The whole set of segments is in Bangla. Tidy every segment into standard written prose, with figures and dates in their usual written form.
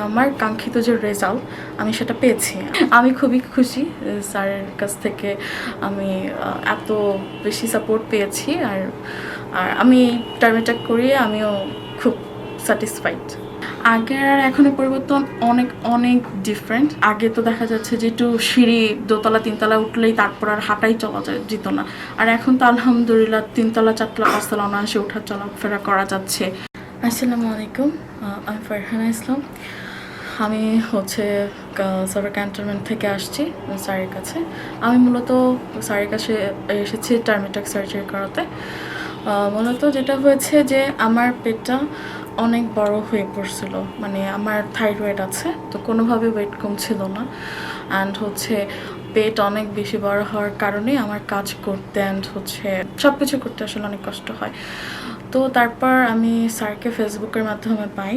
আমার কাঙ্ক্ষিত যে রেজাল্ট আমি সেটা পেয়েছি। আমি খুবই খুশি স্যারের কাছ থেকে আমি এত বেশি সাপোর্ট পেয়েছি। আর আমি টার্মেটা করিয়ে আমিও খুব স্যাটিসফাইড। আগের আর এখনের পরিবর্তন অনেক অনেক ডিফারেন্ট। আগে তো দেখা যাচ্ছে যে একটু সিঁড়ি দোতলা তিনতলা উঠলেই তারপর আর হাঁটাই চলা যেত না। আর এখন তো আলহামদুলিল্লাহ 3তলা 4তলা 5তলা অনায়াসে ওঠা চলাফেরা করা যাচ্ছে। আসসালামু আলাইকুম, আমি ফারহানা ইসলাম। আমি সাভার ক্যান্টনমেন্ট থেকে আসছি স্যারের কাছে। আমি মূলত স্যারের কাছে এসেছি টার্মেটাক সার্জারি করাতে। মূলত যেটা হয়েছে যে আমার পেটটা অনেক বড় হয়ে পড়ছিল, মানে আমার থাইরয়েড আছে, তো কোনোভাবে ওয়েট কমছিল না। অ্যান্ড পেট অনেক বেশি বড় হওয়ার কারণে আমার কাজ করতে সব কিছু করতে আসলে অনেক কষ্ট হয়। তো তারপর আমি স্যারকে ফেসবুকের মাধ্যমে পাই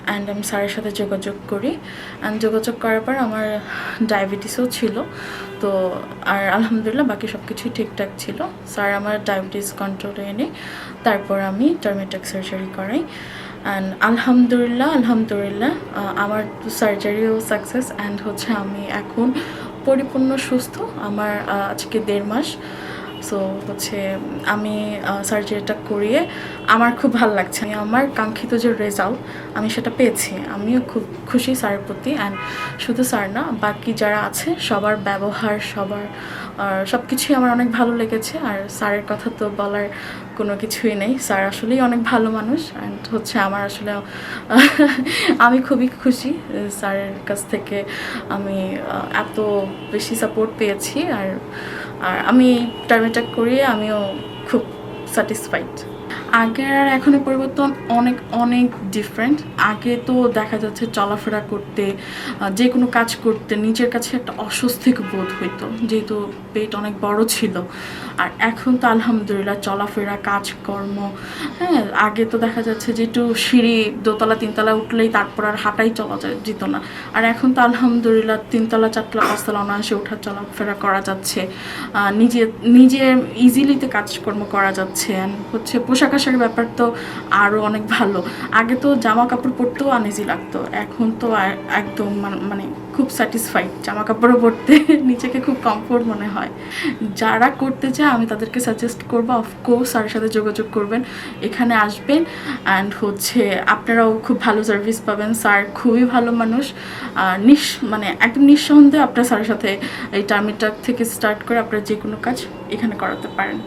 অ্যান্ড আমি স্যারের সাথে যোগাযোগ করি। অ্যান্ড যোগাযোগ করার পর আমার ডায়াবেটিসও ছিল, তো আর আলহামদুলিল্লাহ বাকি সব কিছুই ঠিকঠাক ছিল। স্যার আমার ডায়াবেটিস কন্ট্রোলে এনে তারপর আমি টার্মেটাক সার্জারি করাই। অ্যান্ড আলহামদুলিল্লাহ আমার সার্জারিও সাকসেস। অ্যান্ড আমি এখন পরিপূর্ণ সুস্থ। আমার আজকে 1.5 মাস। সো আমি সার্জারিটা করিয়ে আমার খুব ভালো লাগছে। আমার কাঙ্ক্ষিত যে রেজাল্ট আমি সেটা পেয়েছি, আমিও খুব খুশি স্যারের প্রতি। অ্যান্ড শুধু স্যার না, বাকি যারা আছে সবার ব্যবহার সব কিছুই আমার অনেক ভালো লেগেছে। আর স্যারের কথা তো বলার কোনো কিছুই নেই, স্যার আসলেই অনেক ভালো মানুষ। অ্যান্ড আমার আসলে আমি খুবই খুশি স্যারের কাছ থেকে আমি এত বেশি সাপোর্ট পেয়েছি। আর আমি টার্মেটা করিয়ে আমিও খুব স্যাটিসফাইড। আগের আর এখনের পরিবর্তন অনেক অনেক ডিফারেন্ট। আগে তো দেখা যাচ্ছে চলাফেরা করতে, যে কোনো কাজ করতে নিজের কাছে একটা অস্বস্তিক বোধ হইতো, যেহেতু পেট অনেক বড় ছিল। আর এখন তো আলহামদুলিল্লাহ চলাফেরা কাজকর্ম, আগে তো দেখা যাচ্ছে যে একটু সিঁড়ি দোতলা তিনতলা উঠলেই তারপর আর হাঁটাই চলা যেত না। আর এখন তো আলহামদুলিল্লাহ 3তলা 4তলা 5তলা অনায়াসে ওঠা চলাফেরা করা যাচ্ছে, নিজে ইজিলিতে কাজকর্ম করা যাচ্ছে। অ্যান্ড পোশাক আশাকের ব্যাপার তো আরও অনেক ভালো। আগে তো জামা কাপড় পরতেও আনইজি লাগতো, এখন তো একদম মানে খুব স্যাটিসফাইড। জামা কাপড়ও পরতে নিজেকে খুব কমফোর্ট মনে হয়। যারা করতে চায় আমি তাদেরকে সাজেস্ট করবো, অফকোর্স স্যারের সাথে যোগাযোগ করবেন, এখানে আসবেন। অ্যান্ড আপনারাও খুব ভালো সার্ভিস পাবেন। স্যার খুবই ভালো মানুষ। মানে একদম নিঃসন্দেহে আপনার স্যারের সাথে এই টার্মেটাক থেকে স্টার্ট করে আপনারা যে কোনো কাজ এখানে করাতে পারেন।